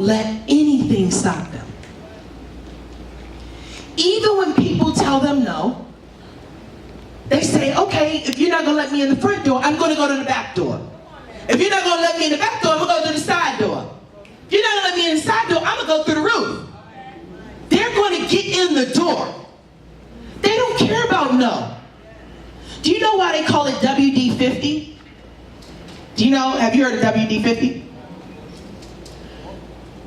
let anything stop them. Even when people tell them no, they say, okay, if you're not going to let me in the front door, I'm going to go to the back door. If you're not going to let me in the back door, I'm going to go to the side door. If you're not going to let me in the side door, I'm going to go through the roof. They're going to get in the door. They don't care about no. Do you know why they call it WD-50? Do you know, have you heard of WD-50?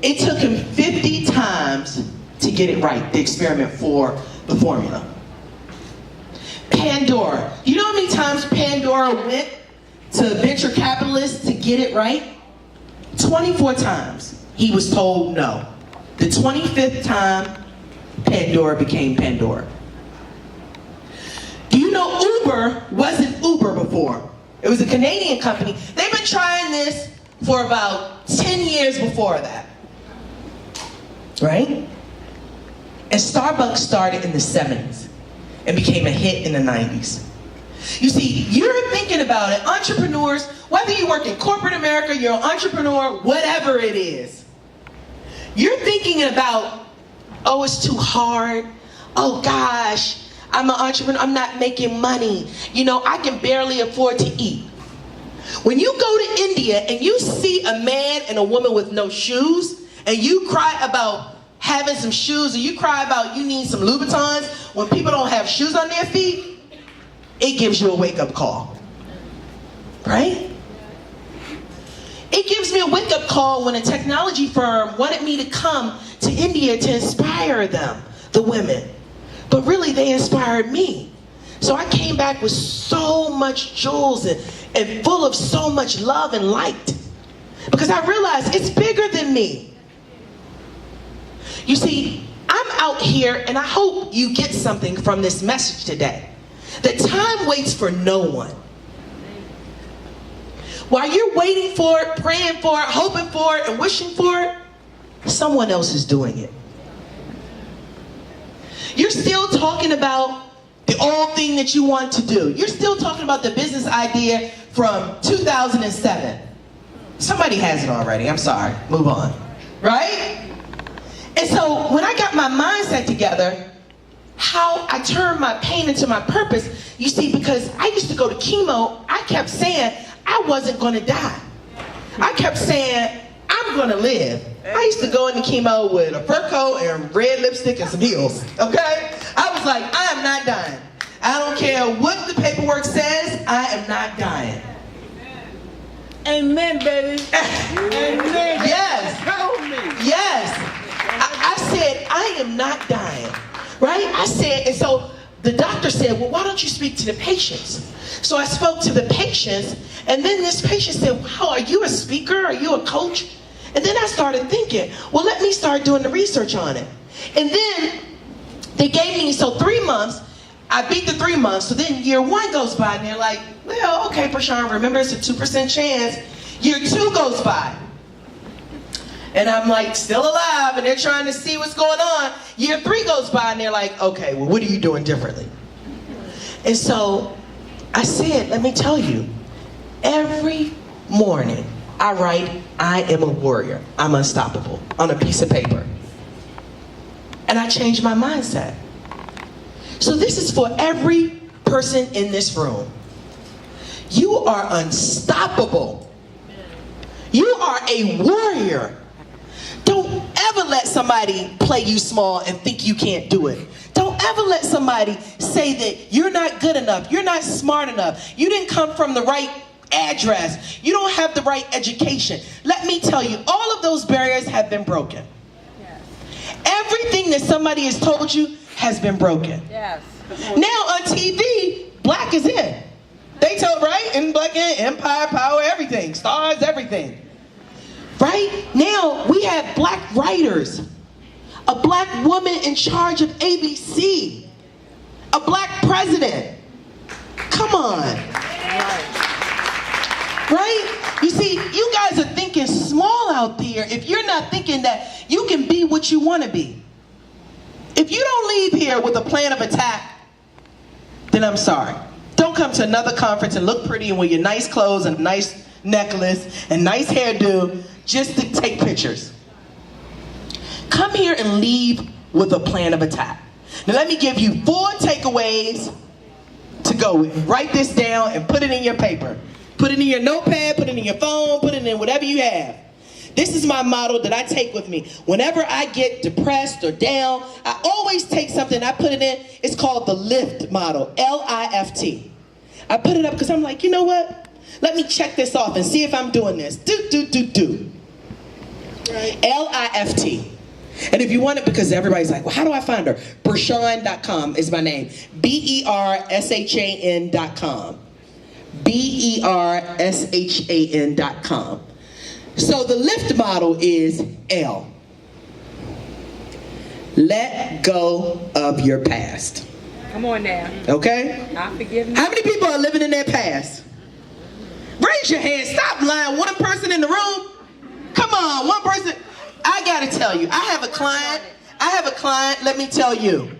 It took him 50 times to get it right, the experiment for the formula. Pandora. You know how many times Pandora went to venture capitalists to get it right? 24 times he was told no. The 25th time, Pandora became Pandora. Do you know Uber wasn't Uber before? It was a Canadian company. They've been trying this for about 10 years before that. Right? And Starbucks started in the 70s and became a hit in the 90s. You see, you're thinking about it, entrepreneurs, whether you work in corporate America, you're an entrepreneur, whatever it is, you're thinking about, oh, it's too hard. Oh gosh, I'm an entrepreneur, I'm not making money. You know, I can barely afford to eat. When you go to India and you see a man and a woman with no shoes, and you cry about having some shoes, or you cry about you need some Louboutins when people don't have shoes on their feet, it gives you a wake-up call, right? It gives me a wake-up call when a technology firm wanted me to come to India to inspire them, the women. But really, they inspired me. So I came back with so much jewels and full of so much love and light. Because I realized it's bigger than me. You see, I'm out here, and I hope you get something from this message today. That time waits for no one. While you're waiting for it, praying for it, hoping for it, and wishing for it, someone else is doing it. You're still talking about the old thing that you want to do. You're still talking about the business idea from 2007. Somebody has it already. I'm sorry. Move on. Right? And so when I got my mindset together, how I turned my pain into my purpose, you see, because I used to go to chemo, I kept saying I wasn't going to die. I kept saying I'm going to live. I used to go into chemo with a fur coat and red lipstick and some heels, okay? I was like, I am not dying. I don't care what the paperwork says, I am not dying. Amen, baby. Amen. Yes. Tell me. Yes. I said, I am not dying, right? I said, and so the doctor said, well, why don't you speak to the patients? So I spoke to the patients, and then this patient said, wow, are you a speaker? Are you a coach? And then I started thinking, well, let me start doing the research on it. And then they gave me, so 3 months, I beat the 3 months, so then year 1 goes by, and they're like, well, okay, Prashant, remember it's a 2% chance. Year 2 goes by. And I'm like, still alive, and they're trying to see what's going on. Year 3 goes by, and they're like, okay, well, what are you doing differently? And so I said, let me tell you, every morning I write, I am a warrior, I'm unstoppable, on a piece of paper. And I changed my mindset. So this is for every person in this room. You are unstoppable. You are a warrior. Don't ever let somebody play you small and think you can't do it. Don't ever let somebody say that you're not good enough, you're not smart enough, you didn't come from the right address, you don't have the right education. Let me tell you, all of those barriers have been broken. Yes. Everything that somebody has told you has been broken. Yes. Now on TV, black is in. They tell, right? And black in, empire, power, everything, stars, everything. Right? Now we have black writers, a black woman in charge of ABC, a black president. Come on. Right? You see, you guys are thinking small out there if you're not thinking that you can be what you want to be. If you don't leave here with a plan of attack, then I'm sorry. Don't come to another conference and look pretty and wear your nice clothes and nice necklace and nice hairdo just to take pictures. come here and leave with a plan of attack. Now let me give you 4 takeaways to go with. Write this down and put it in your paper. Put it in your notepad, put it in your phone, put it in whatever you have. This is my motto that I take with me. Whenever I get depressed or down, I always take something, I put it in. It's called the LIFT motto, L-I-F-T. I put it up because I'm like, you know what? Let me check this off and see if I'm doing this. Do. Right. L-I-F-T. And if you want it, because everybody's like, well, how do I find her? Bershawn.com is my name. BERSHAN.com. BERSHAN.com. So the LIFT model is L. Let go of your past. Come on now. Okay? I forgive you. How many people are living in their past? Raise your hand. Stop lying. One person in the room? Come on, one person. I gotta tell you, I have a client, let me tell you.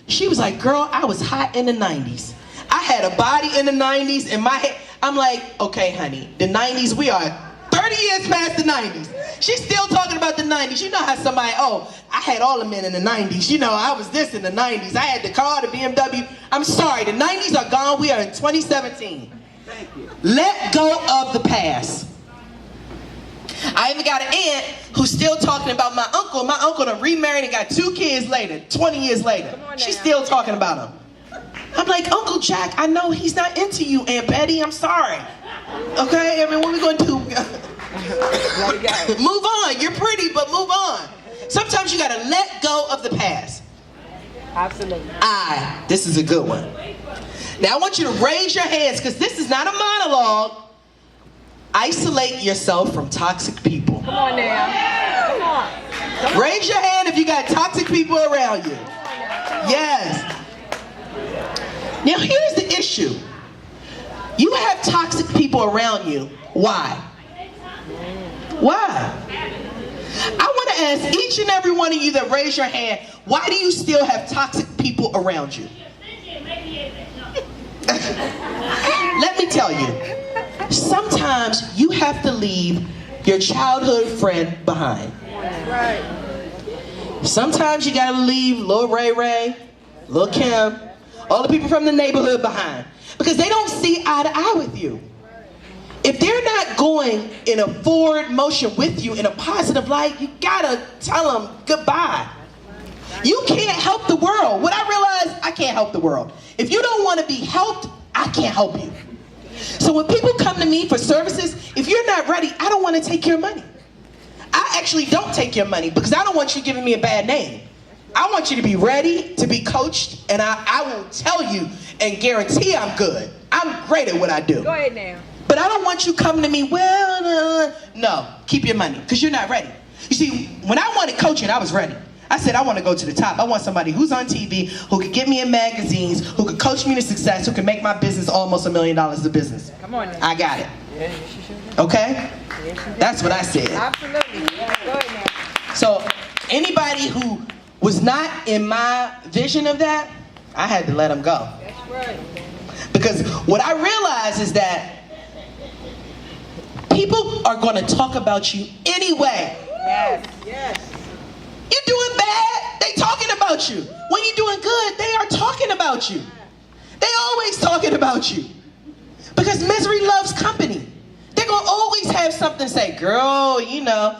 She was like, girl, I was hot in the 90s. I had a body in the 90s in my head. I'm like, okay, honey, the 90s, we are 30 years past the 90s. She's still talking about the 90s. You know how somebody, oh, I had all the men in the 90s. You know, I was this in the 90s. I had the car, the BMW. I'm sorry, the 90s are gone. We are in 2017. Thank you. Let go of the past. I even got an aunt who's still talking about my uncle. My uncle done remarried and got 2 kids later, 20 years later. She's still talking about him. I'm like, Uncle Jack, I know he's not into you, Aunt Betty. I'm sorry. Okay, I mean, what are we going to do? Move on. You're pretty, but move on. Sometimes you got to let go of the past. Absolutely. This is a good one. Now I want you to raise your hands, because this is not a monologue. Isolate yourself from toxic people. Come on now. Come on. Raise your hand if you got toxic people around you. Yes. Now here's the issue. You have toxic people around you. Why? Why? I want to ask each and every one of you that raise your hand, why do you still have toxic people around you? Let me tell you. Sometimes you have to leave your childhood friend behind. Right. Sometimes you gotta leave Lil Ray Ray, Lil Kim, all the people from the neighborhood behind, because they don't see eye to eye with you. If they're not going in a forward motion with you in a positive light, you gotta tell them goodbye. You can't help the world. What I realized, I can't help the world. If you don't want to be helped, I can't help you. So when people come to me for services, if you're not ready, I don't want to take your money. I actually don't take your money because I don't want you giving me a bad name. I want you to be ready to be coached, and I will tell you and guarantee I'm good. I'm great at what I do. Go ahead now. But I don't want you coming to me, well, no, keep your money, because you're not ready. You see, when I wanted coaching, I was ready. I said, I want to go to the top. I want somebody who's on TV, who could get me in magazines, who could coach me to success, who can make my business almost $1 million a business. Come on now. I got it. Okay? That's what I said. Absolutely. Yeah, go ahead now. So anybody who was not in my vision of that, I had to let them go. That's right. Because what I realized is that people are going to talk about you anyway. Yes, yes. You're doing bad, they talking about you. When you're doing good, they are talking about you. They always talking about you. Because misery loves company. They're going to always have something to say. Girl, you know,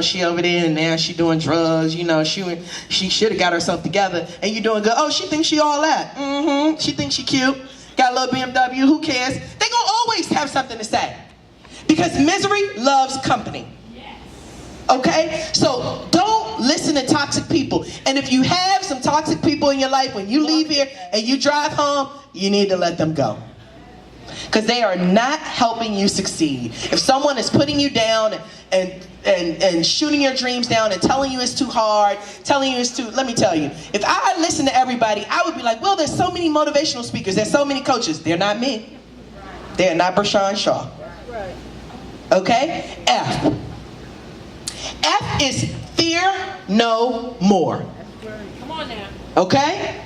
she over there and now she doing drugs. You know, she should have got herself together. And you doing good. Oh, she thinks she all that. Mm-hmm. She thinks she cute. Got a little BMW. Who cares? They're going to always have something to say. Because misery loves company. Okay? So don't listen to toxic people. And if you have some toxic people in your life, when you leave here and you drive home, you need to let them go. Because they are not helping you succeed. If someone is putting you down and shooting your dreams down and telling you it's too hard, telling you it's too, let me tell you, if I listen to everybody, I would be like, well, there's so many motivational speakers, there's so many coaches. They're not me. They're not Bershawn Shaw. Okay? F. F is fear no more. Come on now. Okay?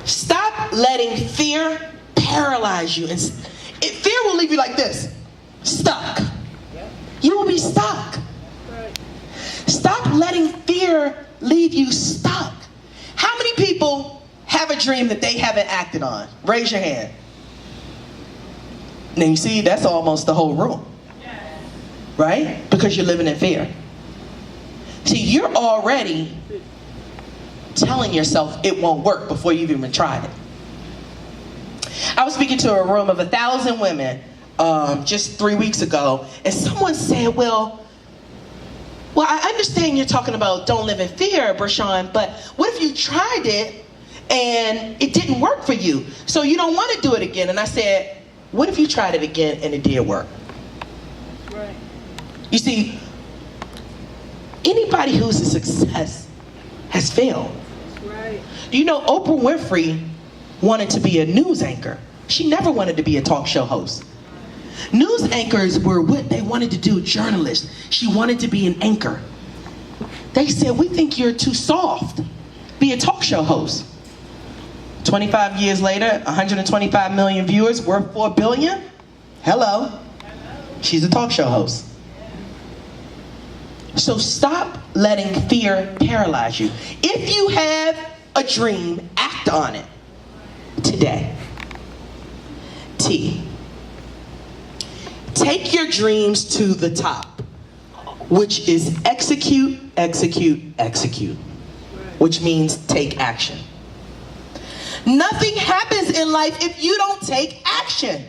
Stop letting fear paralyze you. Fear will leave you like this, stuck. You will be stuck. Stop letting fear leave you stuck. How many people have a dream that they haven't acted on? Raise your hand. Now you see, that's almost the whole room. Right? Because you're living in fear. See, you're already telling yourself it won't work before you've even tried it. I was speaking to a room of 1,000 women just 3 weeks ago, and someone said, well, I understand you're talking about don't live in fear, Brashawn, but what if you tried it and it didn't work for you, so you don't want to do it again? And I said, what if you tried it again and it did work? Right. You see, anybody who's a success has failed. Right. Do you know Oprah Winfrey wanted to be a news anchor? She never wanted to be a talk show host. News anchors were what they wanted to do, journalists. She wanted to be an anchor. They said, we think you're too soft. Be a talk show host. 25 years later, 125 million viewers, worth $4 billion. Hello. She's a talk show host. So stop letting fear paralyze you. If you have a dream, act on it today. T. Take your dreams to the top, which is execute, execute, execute, which means take action. Nothing happens in life if you don't take action.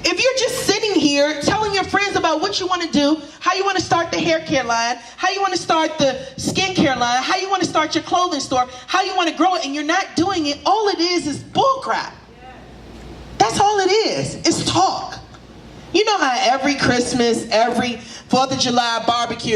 If you're just sitting here telling your friends about what you want to do, how you want to start the hair care line, how you want to start the skincare line, how you want to start your clothing store, how you want to grow it, and you're not doing it, all it is bullcrap. That's all it is. It's talk. You know how every Christmas, every 4th of July barbecue,